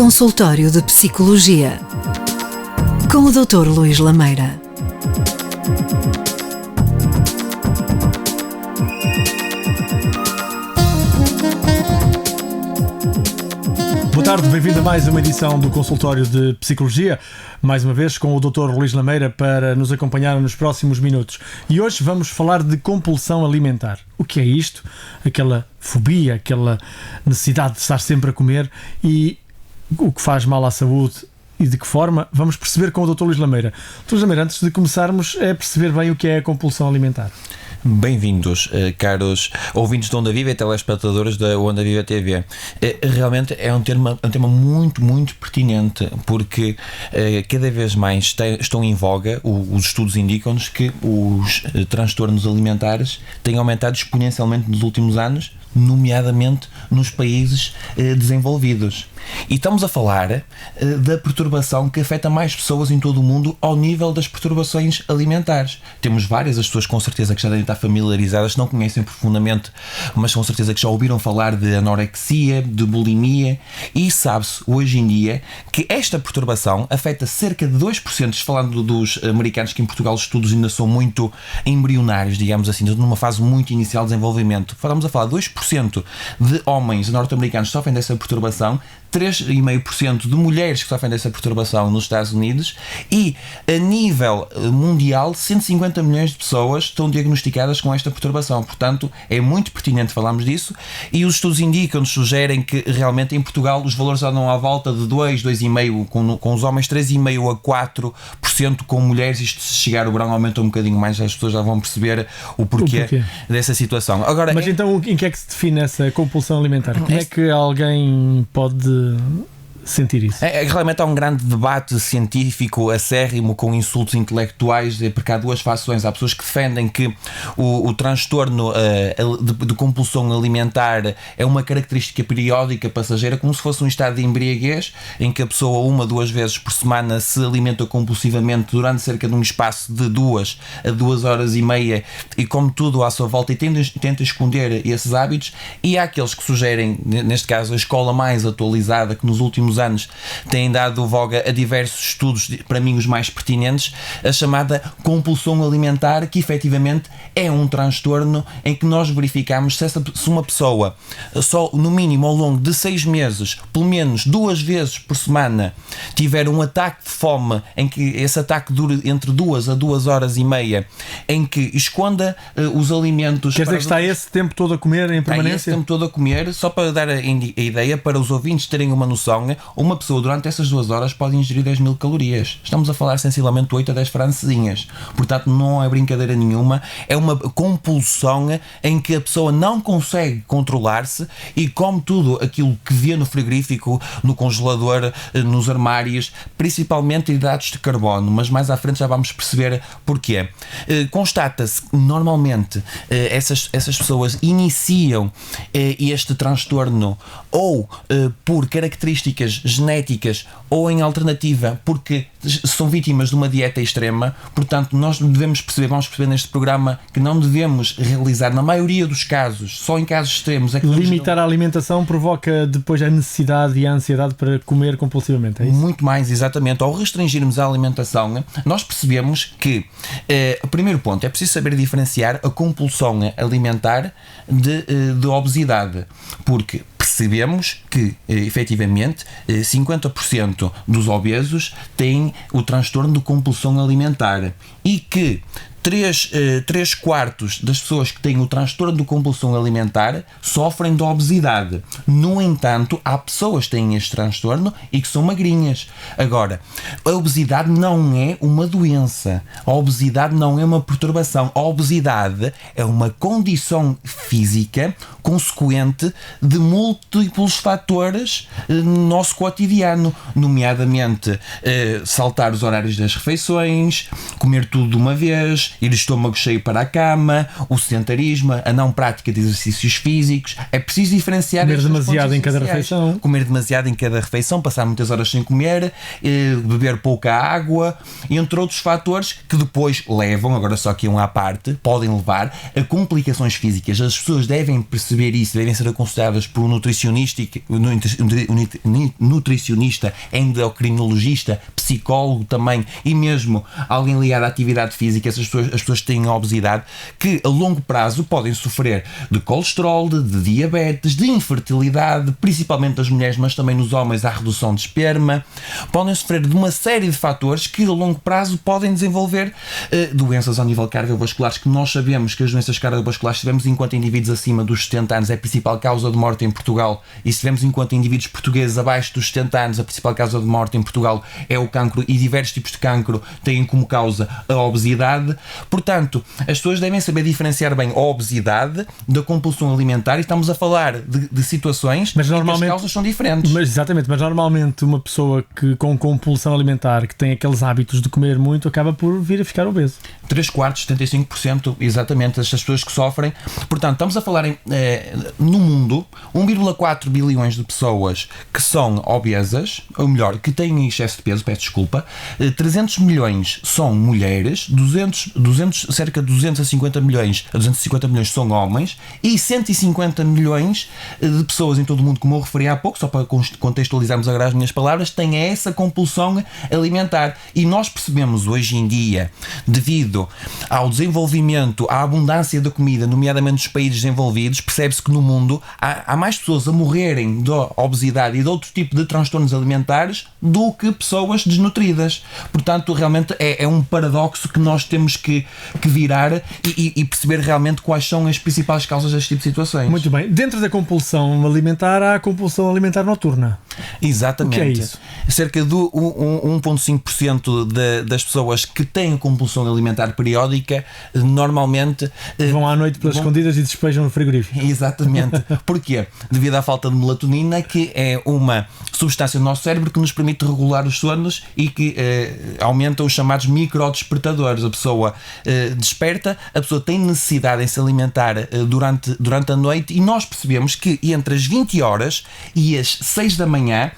Consultório de Psicologia, com o Dr. Luís Lameira. Boa tarde, bem-vindo a mais uma edição do Consultório de Psicologia, mais uma vez com o Dr. Luís Lameira para nos acompanhar nos próximos minutos. E hoje vamos falar de compulsão alimentar. O que é isto? Aquela fobia, aquela necessidade de estar sempre a comer e o que faz mal à saúde e de que forma, vamos perceber com o Dr. Luís Lameira. Dr. Luís Lameira, antes de começarmos, é perceber bem o que é a compulsão alimentar. Bem-vindos, caros ouvintes da Onda Viva e telespectadores da Onda Viva TV. Realmente é um tema muito pertinente, porque cada vez mais estão em voga. Os estudos indicam-nos que os transtornos alimentares têm aumentado exponencialmente nos últimos anos, nomeadamente nos países desenvolvidos. E estamos a falar da perturbação que afeta mais pessoas em todo o mundo ao nível das perturbações alimentares. Temos várias, as pessoas com certeza que já devem estar familiarizadas, não conhecem profundamente, mas com certeza que já ouviram falar de anorexia, de bulimia, e sabe-se hoje em dia que esta perturbação afeta cerca de 2%, falando dos americanos, que em Portugal os estudos ainda são muito embrionários, digamos assim, numa fase muito inicial de desenvolvimento. Estamos a falar de 2% de homens norte-americanos que sofrem dessa perturbação, 3,5% de mulheres que sofrem dessa perturbação nos Estados Unidos, e a nível mundial 150 milhões de pessoas estão diagnosticadas com esta perturbação. Portanto, é muito pertinente falarmos disso, e os estudos indicam-nos, sugerem que realmente em Portugal os valores andam à volta de 2,5% com os homens, 3,5% a 4% com mulheres. Isto, se chegar o verão, aumenta um bocadinho mais, as pessoas já vão perceber o porquê dessa situação. Agora, mas então, em que é que se define essa compulsão alimentar? Como é que alguém pode sentir isso? Realmente há um grande debate científico acérrimo com insultos intelectuais, porque há duas fações. Há pessoas que defendem que o transtorno de compulsão alimentar é uma característica periódica, passageira, como se fosse um estado de embriaguez, em que a pessoa 1-2 vezes por semana se alimenta compulsivamente durante cerca de um espaço de 2 a 2 horas e meia, e come tudo à sua volta, e tenta esconder esses hábitos. E há aqueles que sugerem, neste caso a escola mais atualizada, que nos últimos anos têm dado voga a diversos estudos, para mim os mais pertinentes, a chamada compulsão alimentar, que efetivamente é um transtorno em que nós verificamos se uma pessoa, só no mínimo ao longo de 6 meses, pelo menos 2 vezes por semana, tiver um ataque de fome, em que esse ataque dure entre 2 a 2 horas e meia, em que esconda os alimentos. Quer dizer que está esse tempo todo a comer em permanência? Está esse tempo todo a comer. Só para dar a ideia, para os ouvintes terem uma noção, uma pessoa durante essas 2 horas pode ingerir 10.000 calorias. Estamos a falar sensivelmente de 8 a 10 francesinhas. Portanto, não é brincadeira nenhuma. É uma compulsão em que a pessoa não consegue controlar-se e come tudo aquilo que vê no frigorífico, no congelador, nos armários, principalmente hidratos de carbono, mas mais à frente já vamos perceber porquê. Constata-se que normalmente essas pessoas iniciam este transtorno ou por características genéticas, ou em alternativa porque são vítimas de uma dieta extrema. Portanto, nós devemos perceber, vamos perceber neste programa, que não devemos realizar, na maioria dos casos, só em casos extremos é que limitar a alimentação provoca depois a necessidade e a ansiedade para comer compulsivamente, é isso? Muito mais, exatamente. Ao restringirmos a alimentação, nós percebemos que o primeiro ponto é preciso saber diferenciar a compulsão alimentar de obesidade, porque percebemos que, efetivamente, 50% dos obesos têm o transtorno de compulsão alimentar, e que 3 quartos das pessoas que têm o transtorno de compulsão alimentar sofrem de obesidade. No entanto, há pessoas que têm este transtorno e que são magrinhas. Agora, a obesidade não é uma doença. A obesidade não é uma perturbação. A obesidade é uma condição física consequente de múltiplos fatores no nosso cotidiano, nomeadamente saltar os horários das refeições, comer tudo de uma vez, ir estômago cheio para a cama, o sedentarismo, a não prática de exercícios físicos. É preciso diferenciar. Comer demasiado em cada refeição. Comer demasiado em cada refeição, passar muitas horas sem comer, beber pouca água, entre outros fatores que depois levam, agora só aqui um à parte, podem levar a complicações físicas. As pessoas devem perceber isso, devem ser aconselhadas por um nutricionista, endocrinologista, psicólogo também, e mesmo alguém ligado à atividade física. As pessoas têm obesidade, que a longo prazo podem sofrer de colesterol, de diabetes, de infertilidade, principalmente das mulheres, mas também nos homens, há redução de esperma. Podem sofrer de uma série de fatores que a longo prazo podem desenvolver doenças ao nível cardiovasculares, que nós sabemos que as doenças cardiovasculares, se tivermos enquanto indivíduos acima dos 70 anos, é a principal causa de morte em Portugal, e se tivermos enquanto indivíduos portugueses abaixo dos 70 anos, a principal causa de morte em Portugal é o cancro, e diversos tipos de cancro têm como causa a obesidade. Portanto, as pessoas devem saber diferenciar bem a obesidade da compulsão alimentar, e estamos a falar de situações em que as causas são diferentes. Exatamente, mas normalmente uma pessoa que com compulsão alimentar, que tem aqueles hábitos de comer muito, acaba por vir a ficar obeso. 3/4, 75%, exatamente, estas pessoas que sofrem. Portanto, estamos a falar no mundo, 1,4 bilhões de pessoas que são obesas, ou melhor, que têm excesso de peso, peço desculpa, 300 milhões são mulheres, cerca de 250 milhões são homens, e 150 milhões de pessoas em todo o mundo, como eu referi há pouco, só para contextualizarmos agora as minhas palavras, têm essa compulsão alimentar. E nós percebemos hoje em dia, devido ao desenvolvimento, à abundância da comida, nomeadamente nos países desenvolvidos, percebe-se que no mundo há mais pessoas a morrerem de obesidade e de outro tipo de transtornos alimentares do que pessoas desnutridas. Portanto, realmente é um paradoxo que nós temos que virar e perceber realmente quais são as principais causas deste tipo de situações. Muito bem. Dentro da compulsão alimentar há a compulsão alimentar noturna. Exatamente. O que é isso? Cerca de 1,5% das pessoas que têm compulsão alimentar periódica normalmente vão à noite pelas escondidas e despejam no frigorífico. Exatamente. Porquê? Devido à falta de melatonina, que é uma substância no nosso cérebro que nos permite regular os sonos e que aumenta os chamados microdespertadores. A pessoa desperta, a pessoa tem necessidade em se alimentar durante a noite, e nós percebemos que entre as 20 horas e as 6 da manhã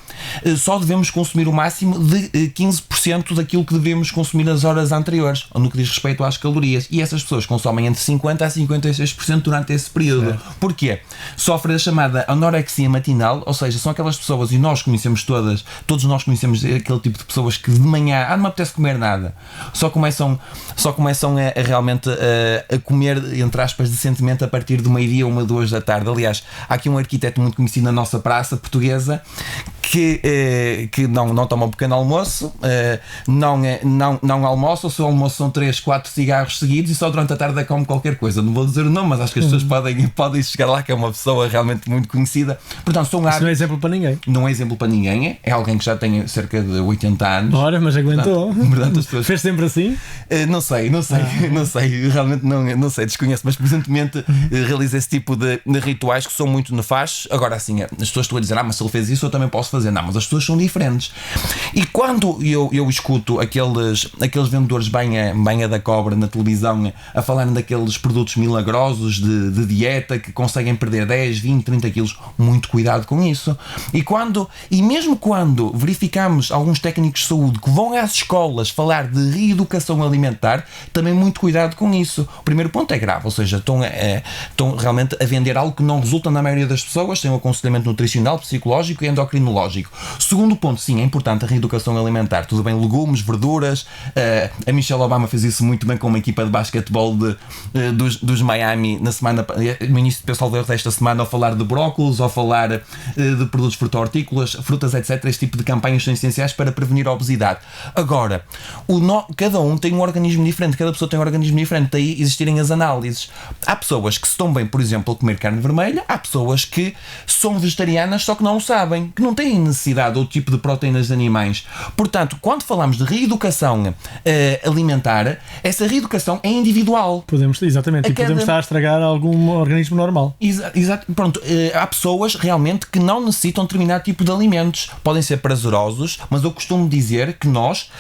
só devemos consumir o máximo de 15% daquilo que devemos consumir nas horas anteriores, no que diz respeito às calorias, e essas pessoas consomem entre 50% a 56% durante esse período. Certo. Porquê? Sofrem a chamada anorexia matinal, ou seja, são aquelas pessoas, e nós conhecemos todos nós conhecemos aquele tipo de pessoas que de manhã não me apetece comer nada, só começam a realmente a comer, entre aspas, decentemente a partir do meio-dia, 1, 2 da tarde. Aliás, há aqui um arquiteto muito conhecido na nossa praça portuguesa que não toma um pequeno almoço, não almoça, o seu almoço são 3, 4 cigarros seguidos e só durante a tarde come qualquer coisa. Não vou dizer o nome, mas acho que as pessoas podem chegar lá, que é uma pessoa realmente muito conhecida. Portanto, são hábitos. Isso não é exemplo para ninguém. Não é exemplo para ninguém, é alguém que já tem cerca de 80 anos. Ora, mas aguentou. Portanto, as pessoas... Fez sempre assim? Não sei, realmente não sei, desconheço, mas presentemente realiza esse tipo de rituais que são muito nefastos. Agora, assim, as pessoas estão a dizer, mas se ele fez isso, eu também posso fazer. Não, mas as pessoas são diferentes. E quando eu escuto aqueles vendedores banha da cobra na televisão a falarem daqueles produtos milagrosos de dieta que conseguem perder 10, 20, 30 quilos, muito cuidado com isso. E mesmo quando verificamos alguns técnicos de saúde que vão às escolas falar de reeducação alimentar, também muito cuidado com isso. O primeiro ponto é grave, ou seja, estão realmente a vender algo que não resulta na maioria das pessoas, sem um aconselhamento nutricional, psicológico e endocrinológico. Segundo ponto, sim, é importante a reeducação alimentar. Tudo bem, legumes, verduras. A Michelle Obama fez isso muito bem com uma equipa de basquetebol dos Miami no início desta semana, ao falar de brócolis, ao falar de produtos fruto-hortícolas, frutas, etc. Este tipo de campanhas são essenciais para prevenir a obesidade. Agora, cada um tem um organismo diferente, cada pessoa tem um organismo diferente, daí existirem as análises. Há pessoas que se estão bem, por exemplo, a comer carne vermelha, há pessoas que são vegetarianas, só que não o sabem, que não têm necessidade ou tipo de proteínas de animais. Portanto, quando falamos de reeducação alimentar, essa reeducação é individual. Exatamente, e podemos estar a estragar algum organismo normal. Exato. Pronto, há pessoas realmente que não necessitam de determinado tipo de alimentos. Podem ser prazerosos, mas eu costumo dizer que nós,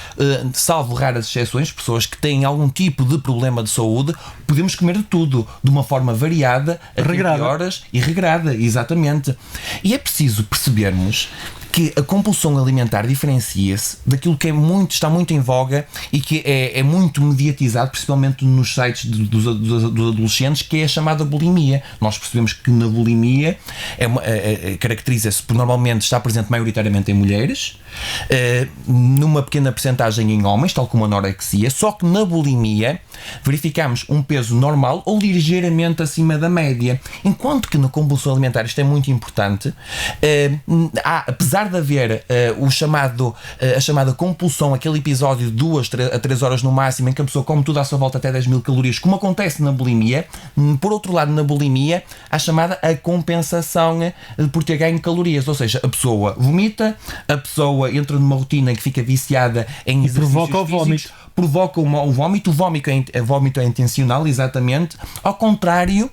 salvo raras exceções, pessoas que têm algum tipo de problema de saúde, podemos comer de tudo, de uma forma variada, a 20 horas e regrada, exatamente. E é preciso percebermos que a compulsão alimentar diferencia-se daquilo que está muito em voga e que é muito mediatizado, principalmente nos sites dos adolescentes, que é a chamada bulimia. Nós percebemos que na bulimia caracteriza-se por normalmente estar presente maioritariamente em mulheres, numa pequena percentagem em homens, tal como a anorexia, só que na bulimia verificamos um peso normal ou ligeiramente acima da média, enquanto que na compulsão alimentar isto é muito importante. Apesar de haver a chamada compulsão, aquele episódio de 2 a 3 horas no máximo, em que a pessoa come tudo à sua volta até 10.000 calorias, como acontece na bulimia, por outro lado, na bulimia, há a chamada a compensação por ter ganho calorias, ou seja, a pessoa vomita, a pessoa entra numa rotina que fica viciada em exercícios provoca o vómito. Provoca o vómito. O vómito é intencional, exatamente, ao contrário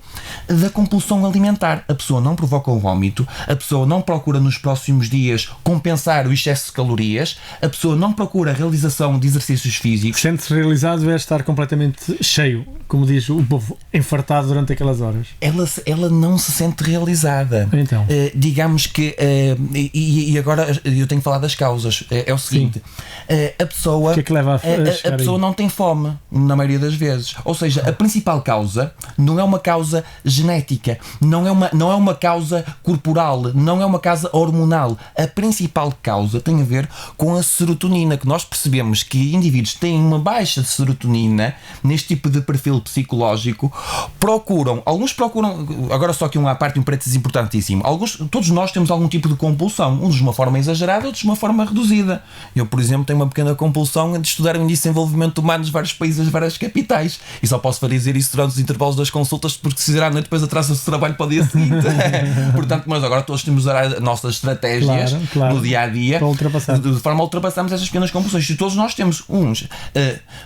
da compulsão alimentar. A pessoa não provoca o vómito, a pessoa não procura nos próximos dias compensar o excesso de calorias, a pessoa não procura a realização de exercícios físicos. Sente-se realizado é estar completamente cheio, como diz o povo, enfartado durante aquelas horas. Ela não se sente realizada. Então. Digamos que, e agora eu tenho que falar das causas. É o seguinte, a pessoa... O que é que leva a pessoa não tem fome, na maioria das vezes. Ou seja, a principal causa não é uma causa genética, não é uma causa corporal, não é uma causa hormonal. A principal causa tem a ver com a serotonina, que nós percebemos que indivíduos que têm uma baixa de serotonina, neste tipo de perfil psicológico, alguns procuram, agora só que uma parte, um parênteses importantíssimo, todos nós temos algum tipo de compulsão, uns de uma forma exagerada, outros de uma forma reduzida. Eu, por exemplo, tenho uma pequena compulsão de estudar o índice de desenvolvimento humano nos vários países, várias capitais, e só posso dizer isso durante os intervalos das consultas, porque se fizer à noite depois atrasa-se o trabalho para o dia seguinte. Portanto, mas agora todos temos as nossas estratégias no dia a dia de forma a ultrapassarmos essas pequenas compulsões, e todos nós temos uns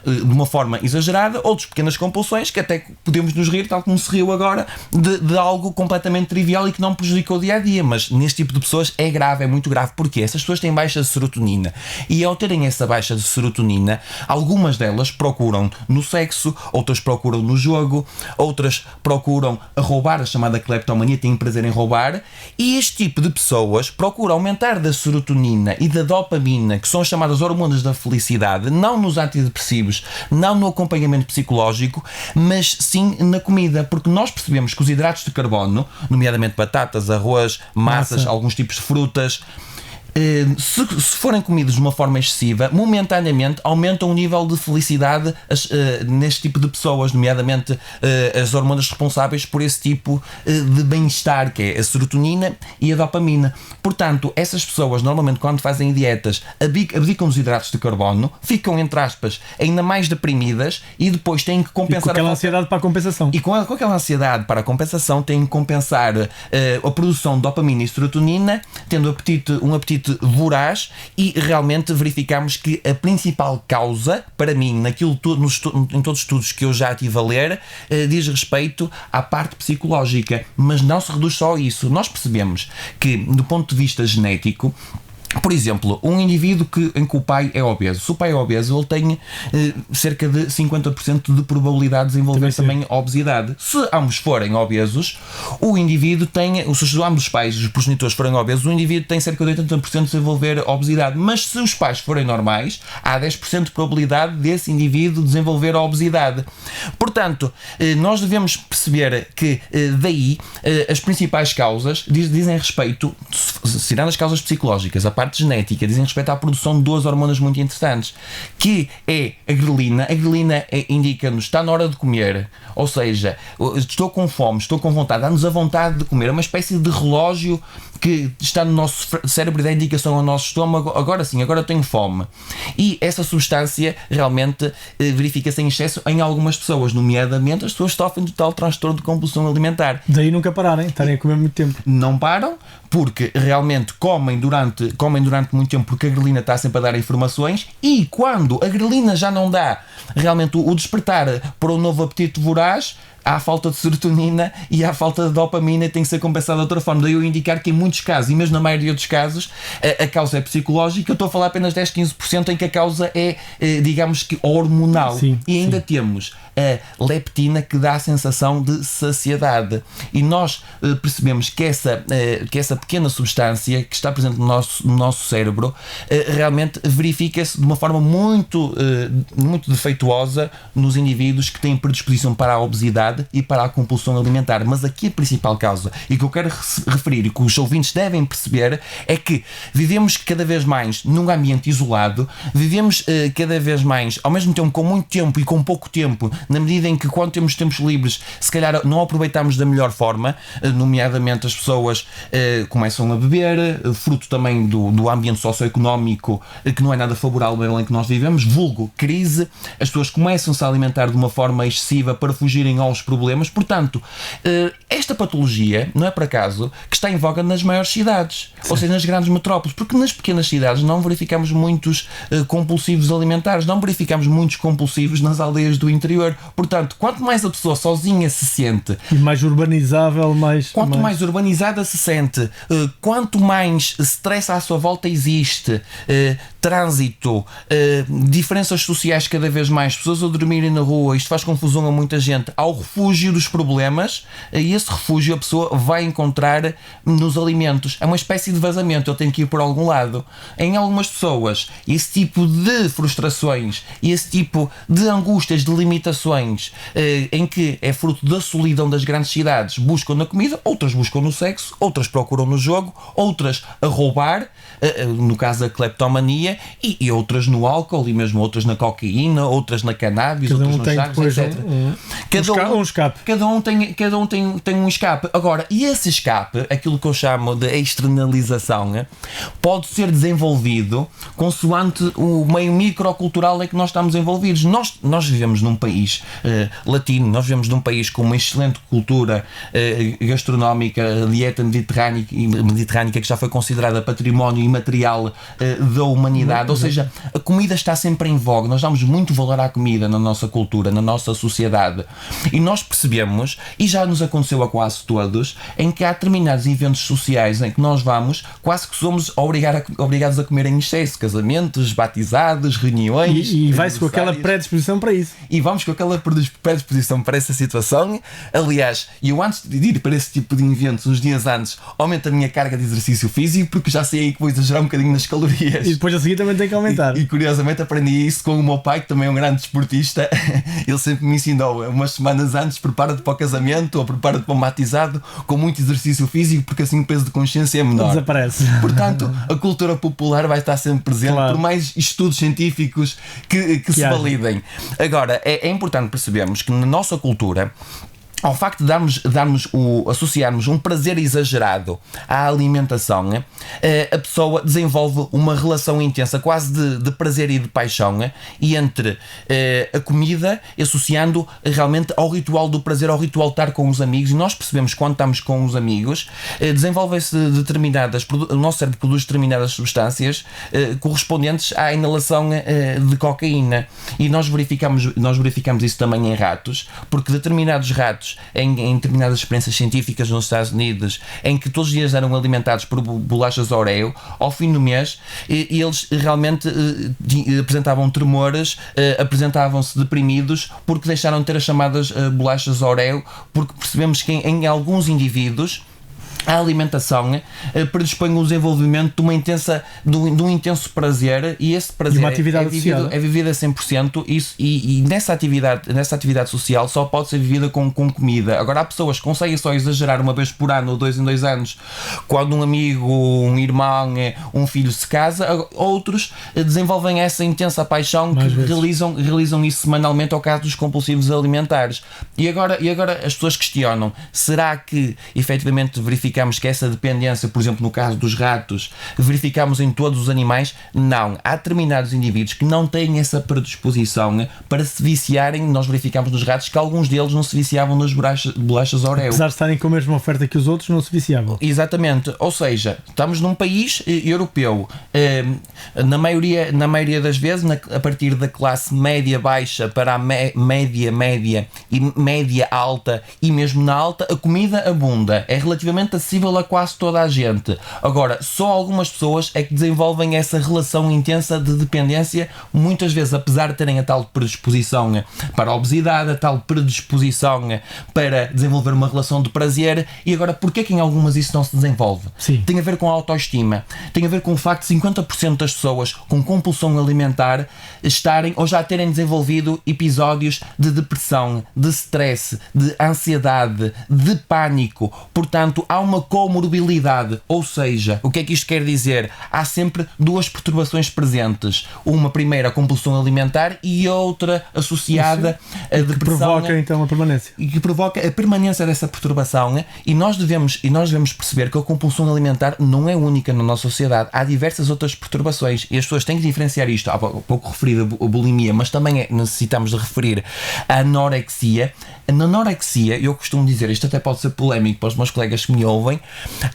de uma forma exagerada, outros pequenas compulsões que até podemos nos rir, tal como se riu agora, de algo completamente trivial e que não prejudica o dia a dia. Mas neste tipo de pessoas é grave, é muito grave. Porquê? Essas pessoas têm baixa de serotonina, e ao terem essa baixa de serotonina, algumas delas procuram no sexo, outras procuram no jogo, outras procuram a roubar, a chamada cleptomania, têm prazer em roubar, e este tipo de pessoas procuram aumentar da serotonina e da dopamina, que são as chamadas hormonas da felicidade, não nos antidepressivos, não no acompanhamento psicológico, mas sim na comida, porque nós percebemos que os hidratos de carbono, nomeadamente batatas, arroz, massas, alguns tipos de frutas, se forem comidos de uma forma excessiva, momentaneamente aumentam o nível de felicidade neste tipo de pessoas, nomeadamente as hormonas responsáveis por esse tipo de bem-estar, que é a serotonina e a dopamina. Portanto, essas pessoas normalmente, quando fazem dietas, abdicam dos hidratos de carbono, ficam, entre aspas, ainda mais deprimidas, e depois têm que compensar. E com aquela ansiedade para a compensação. E com aquela ansiedade para a compensação, têm que compensar a produção de dopamina e serotonina, tendo um apetite voraz, e realmente verificamos que a principal causa, para mim, em todos os estudos que eu já tive a ler, diz respeito à parte psicológica, mas não se reduz só a isso. Nós percebemos que, do ponto de vista genético, por exemplo, um indivíduo em que o pai é obeso. Se o pai é obeso, ele tem cerca de 50% de probabilidade de desenvolver também obesidade. Se ambos forem obesos, o indivíduo se ambos os pais, os progenitores, forem obesos, o indivíduo tem cerca de 80% de desenvolver obesidade. Mas se os pais forem normais, há 10% de probabilidade desse indivíduo desenvolver obesidade. Portanto, nós devemos perceber que daí as principais causas dizem respeito, tirando as causas psicológicas, a parte genética, dizem respeito à produção de duas hormonas muito interessantes, que é a grelina. A grelina indica-nos, está na hora de comer, ou seja, estou com fome, estou com vontade, dá-nos a vontade de comer, é uma espécie de relógio que está no nosso cérebro e dá indicação ao nosso estômago, agora sim, agora tenho fome. E essa substância realmente verifica-se em excesso em algumas pessoas, nomeadamente as pessoas que sofrem de tal transtorno de compulsão alimentar. Daí nunca pararem, estarem a comer muito tempo. Não param, porque realmente comem comem durante muito tempo porque a grelina está sempre a dar informações, e quando a grelina já não dá realmente o despertar para um novo apetite voraz, há falta de serotonina e há falta de dopamina, e tem que ser compensada de outra forma. Daí eu indicar que em muitos casos, e mesmo na maioria dos casos, a causa é psicológica. Eu estou a falar apenas 10-15% em que a causa é, digamos que, hormonal. Sim, e ainda temos a leptina, que dá a sensação de saciedade. E nós percebemos que essa pequena substância que está presente no nosso cérebro realmente verifica-se de uma forma muito defeituosa nos indivíduos que têm predisposição para a obesidade e para a compulsão alimentar. Mas aqui a principal causa, e que eu quero referir e que os ouvintes devem perceber, é que vivemos cada vez mais num ambiente isolado, vivemos cada vez mais, ao mesmo tempo, com muito tempo e com pouco tempo, na medida em que, quando temos tempos livres, se calhar não aproveitamos da melhor forma, nomeadamente as pessoas começam a beber, fruto também do ambiente socioeconómico que não é nada favorável em que nós vivemos, vulgo crise, as pessoas começam-se a alimentar de uma forma excessiva para fugirem aos problemas. Portanto, esta patologia, não é por acaso, que está em voga nas maiores cidades, ou seja, nas grandes metrópoles, porque nas pequenas cidades não verificamos muitos compulsivos alimentares, não verificamos muitos compulsivos nas aldeias do interior. Portanto, quanto mais a pessoa sozinha se sente, e mais urbanizável, quanto mais urbanizada se sente, quanto mais stress à sua volta existe, trânsito, diferenças sociais cada vez mais, pessoas a dormirem na rua, isto faz confusão a muita gente, ao refúgio dos problemas, e esse refúgio a pessoa vai encontrar nos alimentos. É uma espécie de vazamento, eu tenho que ir por algum lado. Em algumas pessoas, esse tipo de frustrações, esse tipo de angústias, de limitações, em que é fruto da solidão das grandes cidades, buscam na comida, outras buscam no sexo, outras procuram no jogo, outras a roubar, no caso a cleptomania, e outras no álcool, e mesmo outras na cocaína, outras na cannabis, cada outras um nos tem jogos, depois etc. um escape. Cada um tem um escape. Agora, e esse escape, aquilo que eu chamo de externalização, pode ser desenvolvido consoante o meio microcultural em que nós estamos envolvidos. Nós vivemos num país latino, nós vivemos num país com uma excelente cultura gastronómica, dieta mediterrânica, que já foi considerada património imaterial da humanidade. Ou seja, a comida está sempre em voga. Nós damos muito valor à comida na nossa cultura, na nossa sociedade. E nós percebemos, e já nos aconteceu a quase todos, em que há determinados eventos sociais em que nós vamos, quase que somos obrigados a comer em excesso, casamentos, batizados, reuniões. E vai-se com aquela predisposição para isso. E vamos com aquela predisposição para essa situação. Aliás, eu antes de ir para esse tipo de eventos, uns dias antes, aumento a minha carga de exercício físico, porque já sei que vou exagerar um bocadinho nas calorias. E depois a seguir também tem que aumentar. E curiosamente aprendi isso com o meu pai, que também é um grande desportista. Ele sempre me ensinou, umas semanas antes, prepara-te para o casamento ou prepara-te para um batizado com muito exercício físico, porque assim o peso de consciência é menor. Desaparece. Portanto, a cultura popular vai estar sempre presente, claro, por mais estudos científicos que se validem. Agora, é importante percebermos que na nossa cultura, ao facto de associarmos um prazer exagerado à alimentação, a pessoa desenvolve uma relação intensa, quase de prazer e de paixão, e entre a comida, associando realmente ao ritual do prazer, ao ritual de estar com os amigos. E nós percebemos que quando estamos com os amigos, desenvolvem-se o nosso cérebro produz determinadas substâncias correspondentes à inalação de cocaína. E nós verificamos isso também em ratos, porque determinados ratos, em determinadas experiências científicas nos Estados Unidos, em que todos os dias eram alimentados por bolachas Oreo, ao fim do mês eles realmente apresentavam tremores, apresentavam-se deprimidos, porque deixaram de ter as chamadas bolachas Oreo, porque percebemos que em alguns indivíduos a alimentação predispõe o desenvolvimento de um intenso prazer, e esse prazer é vivido a 100%. E nessa atividade social só pode ser vivida com comida. Agora, há pessoas que conseguem só exagerar uma vez por ano ou 2 em 2 anos, quando um amigo, um irmão, um filho se casa. Outros desenvolvem essa intensa paixão que realizam isso semanalmente, ao caso dos compulsivos alimentares. E agora as pessoas questionam: será que efetivamente verificamos verificamos que essa dependência, por exemplo, no caso dos ratos, verificamos em todos os animais. Não. Há determinados indivíduos que não têm essa predisposição para se viciarem. Nós verificamos nos ratos que alguns deles não se viciavam nas bolachas Oreo. Apesar de estarem com a mesma oferta que os outros, não se viciavam. Exatamente. Ou seja, estamos num país europeu. Na maioria das vezes, a partir da classe média baixa para a média e média alta, e mesmo na alta, a comida abunda. É relativamente acessível a quase toda a gente. Agora, só algumas pessoas é que desenvolvem essa relação intensa de dependência, muitas vezes, apesar de terem a tal predisposição para a obesidade, a tal predisposição para desenvolver uma relação de prazer. E agora, porquê que em algumas isso não se desenvolve? Sim. Tem a ver com a autoestima, tem a ver com o facto de 50% das pessoas com compulsão alimentar estarem ou já terem desenvolvido episódios de depressão, de stress, de ansiedade, de pânico. Portanto, há uma comorbilidade, ou seja, o que é que isto quer dizer? Há sempre duas perturbações presentes. Uma primeira, a compulsão alimentar, e outra associada à depressão. Que provoca então a permanência. E que provoca a permanência dessa perturbação. E nós devemos perceber que a compulsão alimentar não é única na nossa sociedade. Há diversas outras perturbações e as pessoas têm que diferenciar isto. Há pouco referido a bulimia, mas também necessitamos de referir a anorexia. Na anorexia, eu costumo dizer, isto até pode ser polémico para os meus colegas que me ouvem,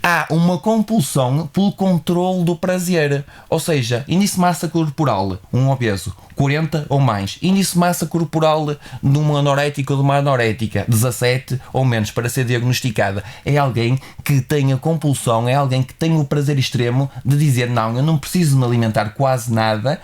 há uma compulsão pelo controle do prazer. Ou seja, índice de massa corporal, um obeso, 40 ou mais. Índice de massa corporal de um anorético ou de uma anorética, 17 ou menos, para ser diagnosticada. É alguém que tem a compulsão, é alguém que tem o prazer extremo de dizer, não, eu não preciso me alimentar quase nada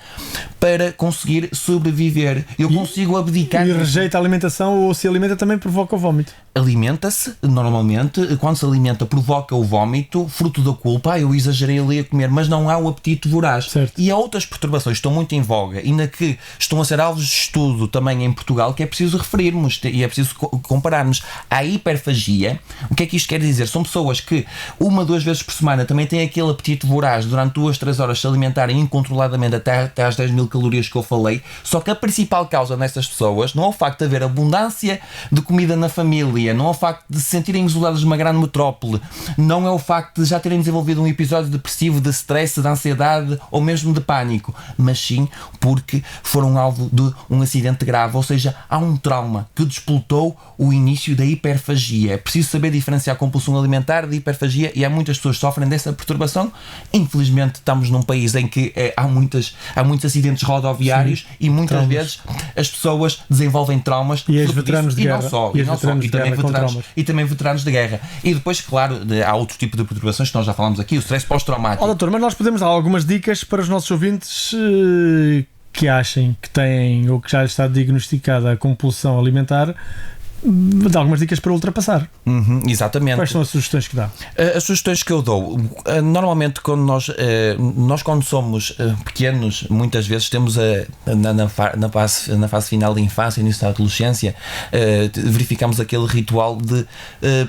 para conseguir sobreviver. Eu consigo abdicar. E rejeita a alimentação, ou se alimenta também provoca o vómito. Alimenta-se, normalmente, quando se alimenta, provoca o vómito, fruto da culpa. Eu exagerei ali a comer, mas não há o apetite voraz. Certo. E há outras perturbações que estão muito em voga, ainda que estão a ser alvos de estudo também em Portugal, que é preciso referirmos e é preciso compararmos. A hiperfagia, o que é que isto quer dizer? São pessoas que 1-2 vezes por semana também têm aquele apetite voraz, durante 2-3 horas se alimentarem incontroladamente até às 10.000 calorias que eu falei, só que a principal causa nessas pessoas não é o facto de haver abundância de comida na família, não é o facto de se sentirem isolados de uma grande metrópole, não é o facto de já terem desenvolvido um episódio depressivo, de stress, de ansiedade ou mesmo de pânico, mas sim porque foram alvo de um acidente grave, ou seja, há um trauma que despoltou o início da hiperfagia. É preciso saber diferenciar compulsão alimentar de hiperfagia e há muitas pessoas que sofrem dessa perturbação. Infelizmente estamos num país em que há muitos acidentes rodoviários. Sim, e muitas vezes as pessoas desenvolvem traumas e ex-veteranos de guerra. E também veteranos de guerra. E depois, claro, há outro tipo de perturbações que nós já falámos aqui, o stress pós-traumático. Doutor, mas nós podemos dar algumas dicas para os nossos ouvintes que achem que têm ou que já está diagnosticada a compulsão alimentar, dá algumas dicas para ultrapassar. Exatamente. Quais são as sugestões que dá? As sugestões que eu dou, normalmente quando nós quando somos pequenos, muitas vezes temos na fase final da infância, início da adolescência, verificamos aquele ritual de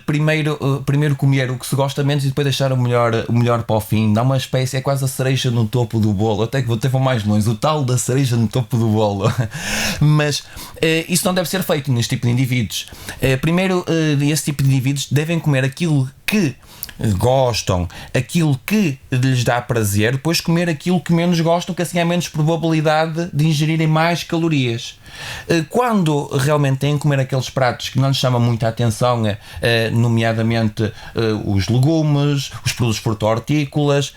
primeiro comer o que se gosta menos e depois deixar o melhor para o fim. Dá uma espécie, é quase a cereja no topo do bolo. Até vou mais longe, o tal da cereja no topo do bolo. Mas isso não deve ser feito neste tipo de indivíduos. Primeiro, esse tipo de indivíduos devem comer aquilo que gostam, aquilo que lhes dá prazer, depois comer aquilo que menos gostam, que assim há menos probabilidade de ingerirem mais calorias. Quando realmente têm que comer aqueles pratos que não lhes chamam muita atenção, nomeadamente os legumes, os produtos fruto-hortícolas,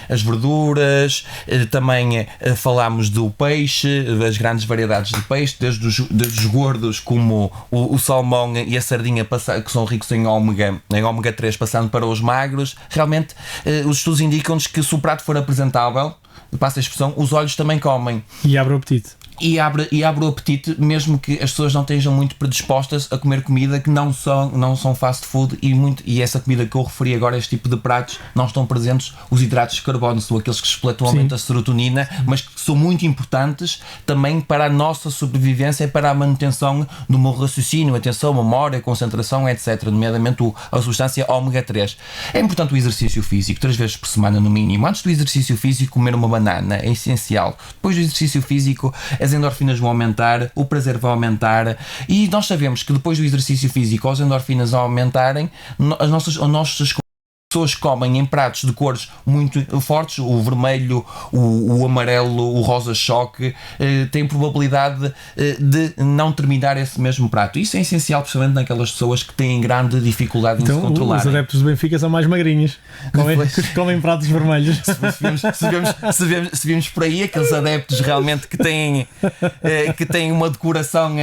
as verduras, também falámos do peixe, das grandes variedades de peixe, desde os gordos como o salmão e a sardinha, que são ricos em ômega 3, passando para os magros. Realmente os estudos indicam-nos que se o prato for apresentável, passa a expressão, os olhos também comem. E abre o apetite. E abre o apetite, mesmo que as pessoas não estejam muito predispostas a comer comida que não são fast food, e essa comida que eu referi agora, este tipo de pratos, não estão presentes os hidratos de carbono, são aqueles que espeletam o aumento da serotonina, mas que são muito importantes também para a nossa sobrevivência e para a manutenção do meu raciocínio, atenção, memória, concentração, etc., nomeadamente a substância ômega 3. É importante o exercício físico, 3 vezes por semana no mínimo. Antes do exercício físico, comer uma banana é essencial. Depois do exercício físico, as endorfinas vão aumentar, o prazer vai aumentar, e nós sabemos que depois do exercício físico, as endorfinas ao aumentarem, as nossas pessoas que comem em pratos de cores muito fortes, o vermelho, o amarelo, o rosa-choque, têm probabilidade de não terminar esse mesmo prato. Isso é essencial, principalmente naquelas pessoas que têm grande dificuldade em se controlar. Os adeptos do Benfica são mais magrinhos, comem pratos vermelhos. Se vimos por aí aqueles adeptos realmente que têm uma decoração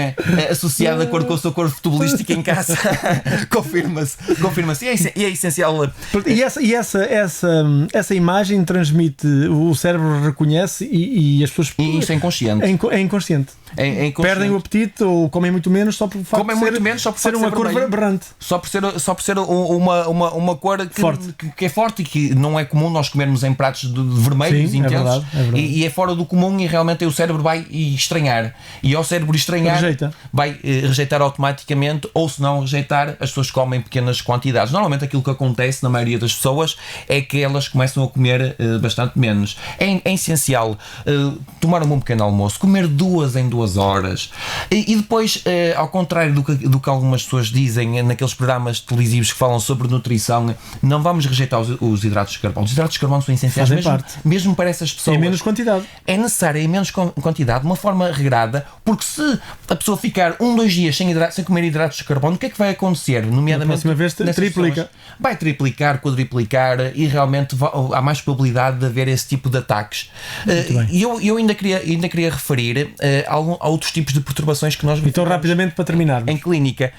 associada com a sua cor futebolística em casa, confirma-se. E é essencial. E essa imagem transmite, o cérebro reconhece e as pessoas. E isso é inconsciente. É inconsciente. Perdem o apetite ou comem muito menos só por facto de ser uma cor aberrante. Só por ser uma cor que é forte e que não é comum nós comermos em pratos vermelhos intensos. É verdade. E é fora do comum, e realmente o cérebro vai estranhar. E ao cérebro estranhar, vai rejeitar automaticamente, ou se não rejeitar, as pessoas comem pequenas quantidades. Normalmente aquilo que acontece na maioria das pessoas é que elas começam a comer bastante menos. É essencial tomar um bom pequeno almoço, comer 2 em 2 horas, e depois, ao contrário do que algumas pessoas dizem naqueles programas televisivos que falam sobre nutrição, não vamos rejeitar os hidratos de carbono. Os hidratos de carbono são essenciais mesmo para essas pessoas. Em menos quantidade. É necessário em menos quantidade, de uma forma regrada, porque se a pessoa ficar 1-2 dias sem comer hidratos de carbono, o que é que vai acontecer? Nomeadamente, na próxima vez triplica. Vai triplicar, quadriplicar, e realmente há mais probabilidade de haver esse tipo de ataques. E eu ainda queria referir a outros tipos de perturbações que nós vemos. Então, rapidamente, para terminar, em clínica,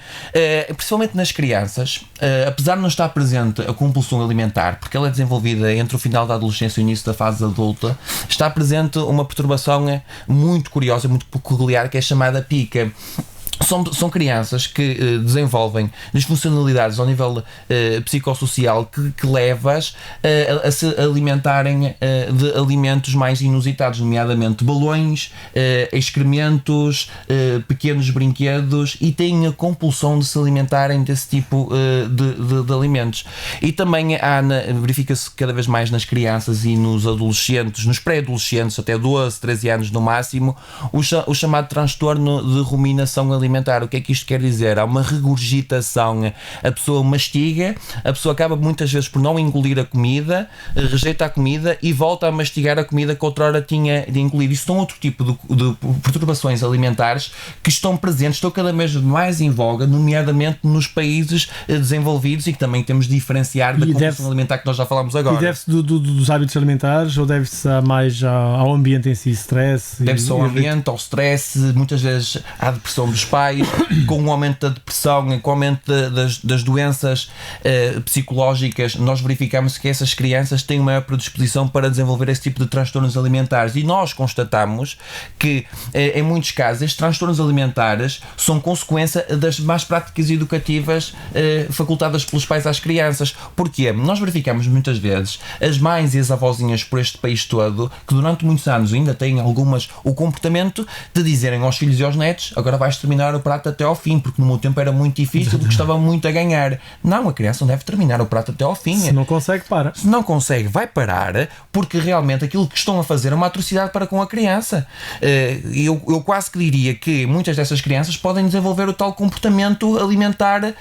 principalmente nas crianças, apesar de não estar presente a compulsão alimentar, porque ela é desenvolvida entre o final da adolescência e o início da fase adulta, está presente uma perturbação muito curiosa, muito peculiar, que é chamada pica. São crianças que desenvolvem disfuncionalidades ao nível psicossocial que leva-as a se alimentarem de alimentos mais inusitados, nomeadamente balões, excrementos, pequenos brinquedos, e têm a compulsão de se alimentarem desse tipo de alimentos. E também verifica-se cada vez mais nas crianças e nos adolescentes, nos pré-adolescentes, até 12, 13 anos no máximo, o chamado transtorno de ruminação alimentar. O que é que isto quer dizer? Há uma regurgitação, a pessoa mastiga, a pessoa acaba muitas vezes por não engolir a comida, rejeita a comida e volta a mastigar a comida que outrora tinha de engolir. Isto são outro tipo de perturbações alimentares que estão presentes, estão cada vez mais em voga, nomeadamente nos países desenvolvidos, e que também temos de diferenciar da compulsão alimentar que nós já falámos agora. E deve-se dos hábitos alimentares, ou deve-se mais ao ambiente em si, stress? Deve-se ao ambiente, ao stress, muitas vezes à depressão dos pais, com o aumento da depressão, com o aumento das doenças psicológicas. Nós verificamos que essas crianças têm uma maior predisposição para desenvolver esse tipo de transtornos alimentares, e nós constatamos que em muitos casos estes transtornos alimentares são consequência das más práticas educativas facultadas pelos pais às crianças. Porquê? Nós verificamos muitas vezes as mães e as avózinhas por este país todo que durante muitos anos ainda têm algumas o comportamento de dizerem aos filhos e aos netos: agora vais terminar o prato até ao fim, porque no meu tempo era muito difícil, porque estava muito a ganhar. Não, a criança não deve terminar o prato até ao fim. Se não consegue, para. Se não consegue, vai parar, porque realmente aquilo que estão a fazer é uma atrocidade para com a criança. Eu quase que diria que muitas dessas crianças podem desenvolver o tal comportamento alimentar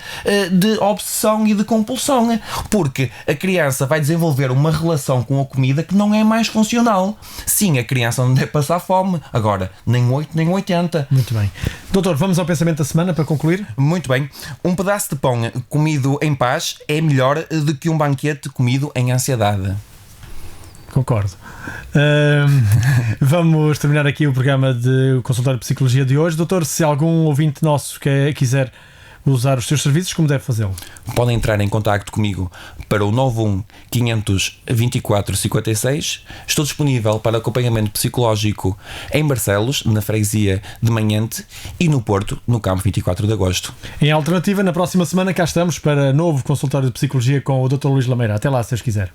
de obsessão e de compulsão, porque a criança vai desenvolver uma relação com a comida que não é mais funcional. Sim, a criança não deve passar fome. Agora, nem 8 nem 80. Muito bem. Doutor, vamos ao pensamento da semana para concluir? Muito bem. Um pedaço de pão comido em paz é melhor do que um banquete comido em ansiedade. Concordo. Vamos terminar aqui o programa de Consultório de Psicologia de hoje. Doutor, se algum ouvinte nosso quiser usar os seus serviços, como deve fazê-lo? Podem entrar em contacto comigo para o 91 500 24 56. Estou disponível para acompanhamento psicológico em Barcelos, na freguesia de Manhente, e no Porto, no campo 24 de Agosto. Em alternativa, na próxima semana cá estamos para novo Consultório de Psicologia com o Dr. Luís Lameira. Até lá, se Deus quiser.